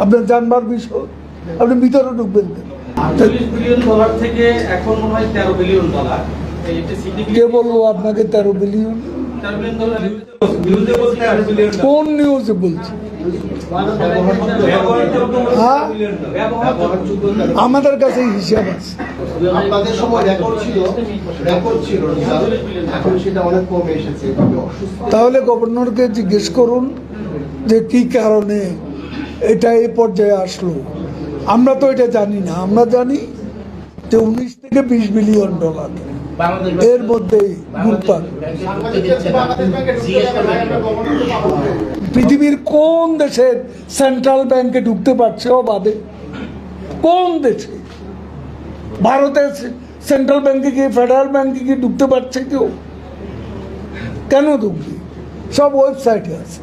আপনার জানবার বিষয়, আপনি ভিতরে ঢুকবেন কেন? $48 বিলিয়ন থেকে এখন মনে হয় $13 বিলিয়ন। কে বললো আপনাকে 13 বিলিয়ন? কোন নিউজে বলছে? হ্যাঁ, আমাদের কাছে হিসাব আছে। আপনাদের সময় রেকর্ড ছিল, এখন সেটা অনেক কমে এসেছে। তাহলে গভর্নরকে জিজ্ঞেস করুন যে কি কারণে এটা এই পর্যায়ে আসলো। আমরা তো এটা জানি না। আমরা জানি যে 19 থেকে $20 বিলিয়ন এর মধ্যেই ঘুরপাক। পৃথিবীর কোন দেশের সেন্ট্রাল ব্যাংকে ঢুকতে পারছে অবাধে? কোন দেশে? ভারতের সেন্ট্রাল ব্যাংকে কি, ফেডারেল ব্যাংকে কি ঢুকতে পারছে কেউ? কেন ঢুকবে? সব ওয়েবসাইটে আছে।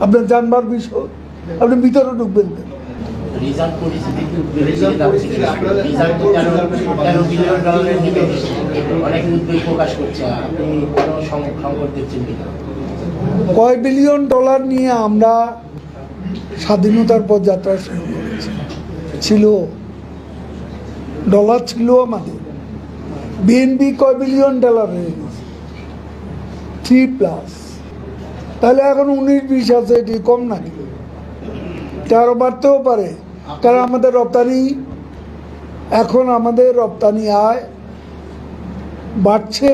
আপনার জানবার বিষয়, আপনি ভিতরে ঢুকবেন কেন? কয় বিলিয়ন ডলার নিয়ে আমরা স্বাধীনতার পর যাত্রা শুরু করেছি। ছিল ডলার, ছিল আমাদের। বিএনপি কয় বিলিয়ন ডলার হয়ে গেছে? 3+। তাহলে এখন 19-20 আছে, এটি কম নাকি? আরো বাড়তেও পারে, কারণ আমাদের রপ্তানি, এখন আমাদের রপ্তানি আয় বাড়ছে,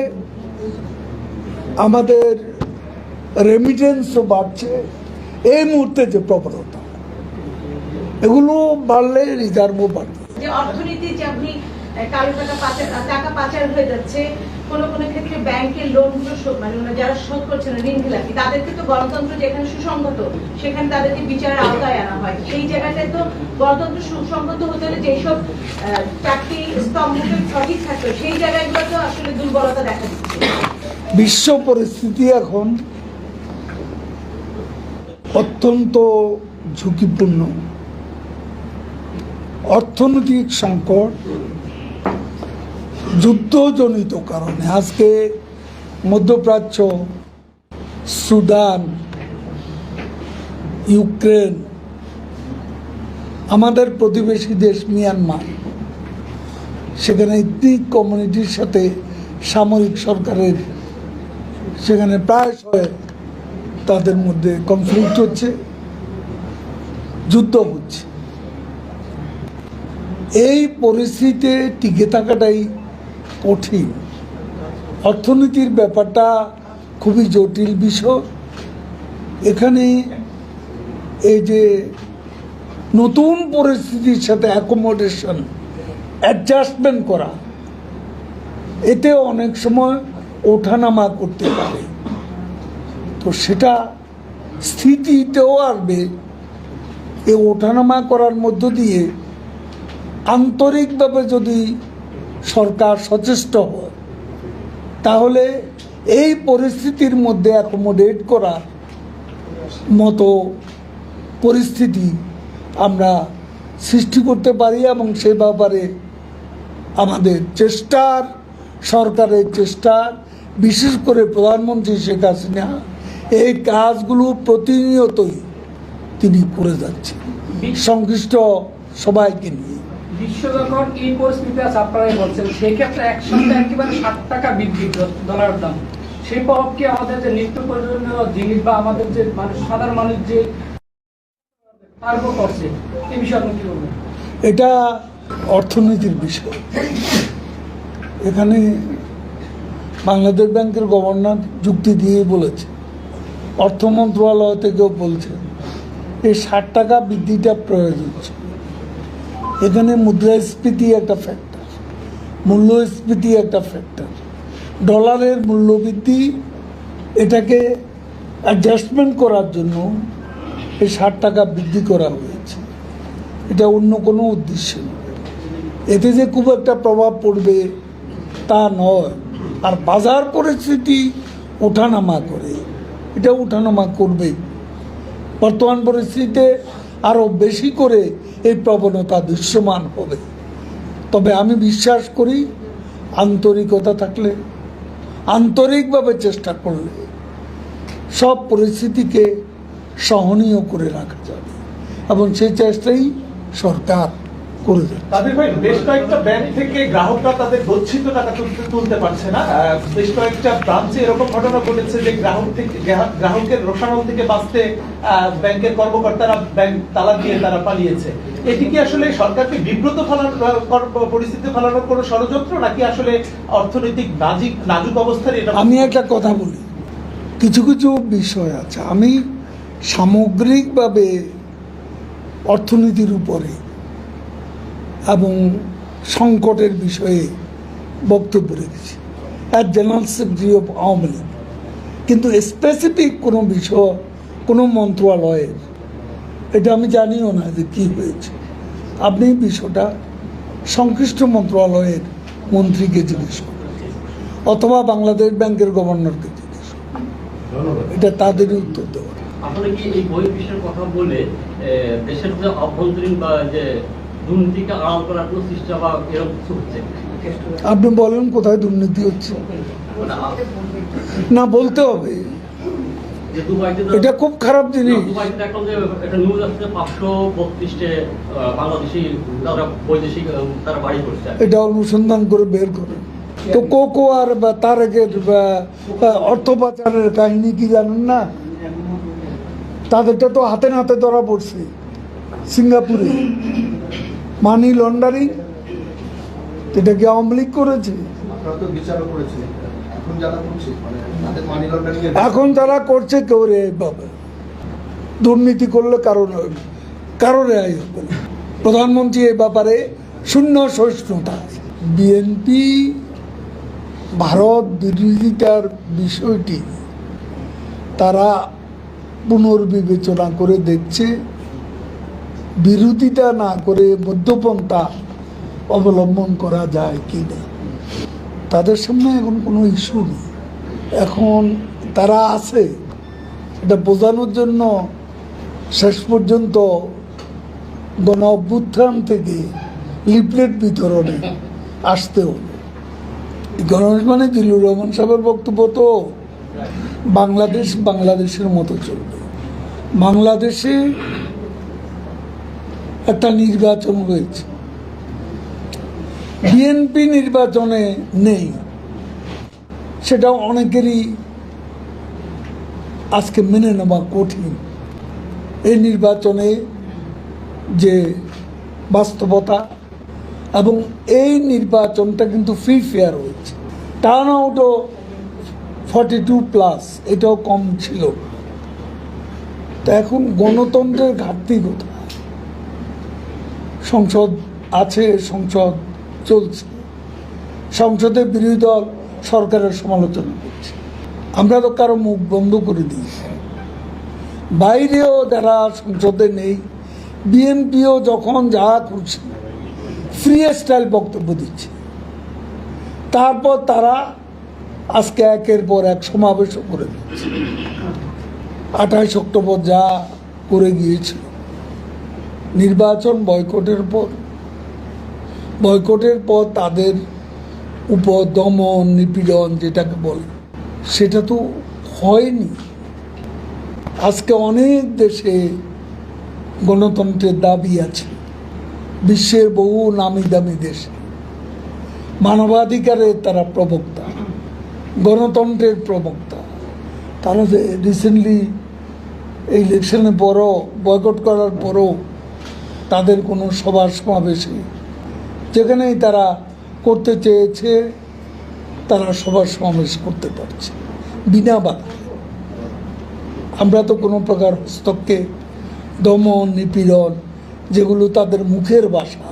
আমাদের রেমিটেন্সও বাড়ছে। এই মুহূর্তে যে প্রবণতা, এগুলো বাড়লে রিজার্ভও বাড়বে। যে অর্থনীতি, যে আপনি কালো টাকা পাচার হয়ে যাচ্ছে, কোন কোন ক্ষেত্রে ব্যাংকের লোনগুলো মানে যারা শোধ করছেন ঋণ খেলাপি, তাদেরকে তো গণতন্ত্র যেখানে সুসংগত সেখানে তাদেরকে বিচারের আওতায় আনা হয়। সেই জায়গাটায় তো গণতন্ত্র সুসংগত হতে হলে যেসব 4টি স্তম্ভকে সঠিক থাকতো, সেই জায়গাগুলো তো আসলে দুর্বলতা দেখা দিচ্ছে। বিশ্ব পরিস্থিতি এখন অত্যন্ত ঝুঁকিপূর্ণ। অর্থনৈতিক সংকট, যুদ্ধজনিত কারণে আজকে মধ্যপ্রাচ্য, সুদান, ইউক্রেন, আমাদের প্রতিবেশী দেশ মিয়ানমার, সেখানে এথনিক কমিউনিটির সাথে সামরিক সরকারের সেখানে প্রায়শই তাদের মধ্যে কনফ্লিক্ট হচ্ছে, যুদ্ধ হচ্ছে। এই পরিস্থিতিতে টিকে থাকাটাই কঠিন। অর্থনীতির ব্যাপারটা খুবই জটিল বিষয়। এখানে এই যে নতুন পরিস্থিতির সাথে অ্যাকোমোডেশন, অ্যাডজাস্টমেন্ট করা, এতে অনেক সময় ওঠানামা করতে পারে। তো সেটা স্থিতিতেও আসবে। এই ওঠানামা করার মধ্য দিয়ে আন্তরিকভাবে যদি সরকার সচেষ্ট হয়, তাহলে এই পরিস্থিতির মধ্যে অ্যাকোমোডেট করার মতো পরিস্থিতি আমরা সৃষ্টি করতে পারি। এবং সে ব্যাপারে আমাদের চেষ্টার, সরকারের চেষ্টার, বিশেষ করে প্রধানমন্ত্রী শেখ হাসিনা এই কাজগুলো প্রতিনিয়তই তিনি করে যাচ্ছেন সংশ্লিষ্ট সবাইকে নিয়ে। বিশ্ব যখন এই পরিস্থিতি আছে, আপনারাই বলছেন, সেই ক্ষেত্রে একসাথে একেবারে $60 বৃদ্ধি ডলার দাম, সেই প্রভাব কি আমাদের যে নিত্য প্রয়োজনীয় জিনিস বা আমাদের যে সাধারণ মানুষ যে করছে, এই বিষয়ে আপনি কি বলবেন? এটা অর্থনীতির বিষয়। এখানে বাংলাদেশ ব্যাংকের গভর্নর যুক্তি দিয়ে বলেছে, অর্থ মন্ত্রণালয় থেকেও বলছে এই $60 বৃদ্ধিটা প্রয়োজন ছিল। এখানে মুদ্রাস্ফীতি একটা ফ্যাক্টর, মূল্যস্ফীতি একটা ফ্যাক্টর, ডলারের মূল্যবৃদ্ধি, এটাকে অ্যাডজাস্টমেন্ট করার জন্য এই $60 বৃদ্ধি করা হয়েছে। এটা অন্য কোনো উদ্দেশ্য নয়। এতে যে খুব একটা প্রভাব পড়বে তা নয়। আর বাজার পরিস্থিতি ওঠানামা করে, এটা ওঠানামা করবে। বর্তমান পরিস্থিতিতে আরও বেশি করে এই প্রবণতা দৃশ্যমান হবে। তবে আমি বিশ্বাস করি আন্তরিকতা থাকলে, আন্তরিকভাবে চেষ্টা করলে সব পরিস্থিতিকে সহনীয় করে রাখা যাবে। এবং সেই চেষ্টাই সরকার করে যাচ্ছে। তাদের ভাই বেশ কয়েকটা ব্যাংক থেকে গ্রাহকরা তাদের গচ্ছিত টাকা তুলতে পারছে না। বেশ কয়েকটা ব্রাঞ্চে এরকম ঘটনা ঘটেছে যে গ্রাহকের রোষানল থেকে বাঁচতে ব্যাংকের কর্মকর্তারা ব্যাংক তালা দিয়ে তারা পালিয়েছে। এটি কি আসলে সরকারকে বিব্রত পরিস্থিতি ফেলানোর কোনো ষড়যন্ত্র, নাকি আসলে অর্থনৈতিক নাজুক অবস্থার এটা? আমি একটা কথা বলি, কিছু কিছু বিষয় আছে, আমি সামগ্রিকভাবে অর্থনীতির উপরে এবং সংকটের বিষয়ে বক্তব্য রেখেছি as general secretary of Awami League, কিন্তু স্পেসিফিক কোনো বিষয় কোনো মন্ত্রণালয়ের এটা আমি জানিও না যে কী হয়েছে। আপনি বিষয়টা সংশ্লিষ্ট মন্ত্রণালয়ের মন্ত্রীকে জিজ্ঞেস করুন অথবা বাংলাদেশ ব্যাংকের গভর্নরকে জিজ্ঞেস করুন, এটা তাদেরই উত্তর দেওয়া। আসলে কি এই বহির্বিশ্বের কথা বলে দেশের যে অভ্যন্তরীণ বা যে দুর্নীতিকে আড়াল করার প্রচেষ্টা বা এরকম কিছু হচ্ছে? আপনি বলেন কোথায় দুর্নীতি হচ্ছে? না, বলতে হবে, যে দুবাইতে এটা খুব খারাপ জিনিস। দুবাইতে দেখলাম যে একটা নিউজ আসছে 532 বাংলাদেশি তারা বৈদেশিক তারা বাড়ি করছে। এটা অনুসন্ধান করে বের করে। তো কোকো আর বা তারেকের অর্থ পাচারের কাহিনী কি জানেন না? তাদেরটা তো হাতে নাতে ধরা পড়ছে সিঙ্গাপুরে, মানি লন্ডারিং। এটা কি আওয়ামী লীগ করেছে? আপনারা তো বিচারও করেছেন, এখন যারা করছে মানে তাদের মানি লন্ডারিং এখন যারা করছে কেউ রেহাই পাবে, দুর্নীতি করলে কারো রেহাই হবে না। প্রধানমন্ত্রী এই ব্যাপারে শূন্য সহিষ্ণুতা। বিএনপি ভারত বিরোধিতার বিষয়টি তারা পুনর্বিবেচনা করে দেখছে, বিরোধিতা না করে মধ্যপন্থা অবলম্বন করা যায় কি না। তাদের সামনে এখন কোনো ইস্যু নেই, এখন তারা আছে এটা বোঝানোর জন্য শেষ পর্যন্ত গণ অভ্যুত্থান থেকে লিফলেট বিতরণে আসতে হলো। গণমানুষ মানে জিল্লুর রহমান সাহেবের বক্তব্য তো বাংলাদেশ বাংলাদেশের মতো চলবে। বাংলাদেশে একটা নির্বাচন হয়েছে, বিএনপি নির্বাচনে নেই, সেটা অনেকেরই আজকে মেনে নেওয়া কঠিন। এই নির্বাচনে যে বাস্তবতা এবং এই নির্বাচনটা কিন্তু ফ্রি ফেয়ার হয়েছে, টার্ন আউটও 42+, এটাও কম ছিল। তা এখন গণতন্ত্রের ঘাটতি কোথায়? সংসদ আছে, সংসদ চলছে, সংসদের বিরোধী দল সরকারের সমালোচনা করছে, আমরা তো কারো মুখ বন্ধ করে দিয়েছি। বাইরেও যারা সংসদে নেই, বিএনপিও যখন যা করছে ফ্রি স্টাইল বক্তব্য দিচ্ছে, তারপর তারা আজকে একের পর এক সমাবেশও করে দিচ্ছে। 28 অক্টোবর যা করে গিয়েছিল, নির্বাচন বয়কটের পর তাদের উপর দমন নিপীড়ন যেটাকে বলে সেটা তো হয়নি। আজকে অনেক দেশে গণতন্ত্রের দাবি আছে, বিশ্বের বহু নামি দামি দেশে মানবাধিকারের তারা প্রবক্তা, গণতন্ত্রের প্রবক্তা। তারা যে রিসেন্টলি এই ইলেকশনের পরও বয়কট করার পরও তাদের কোনো সভা সমাবেশে যেখানেই তারা করতে চেয়েছে তারা সভা সমাবেশ করতে পারছে বিনা বাধা। আমরা তো কোনো প্রকার হস্তক্ষেপ, দমন নিপীড়ন যেগুলো তাদের মুখের ভাষা,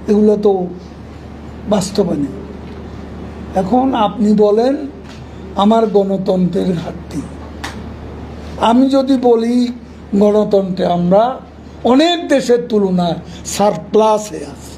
এগুলো তো বাস্তবে নেই। এখন আপনি বলেন আমার গণতন্ত্রের ঘাটতি, আমি যদি বলি গণতন্ত্রে আমরা অনেক দেশের তুলনায় সারপ্লাসে আছি।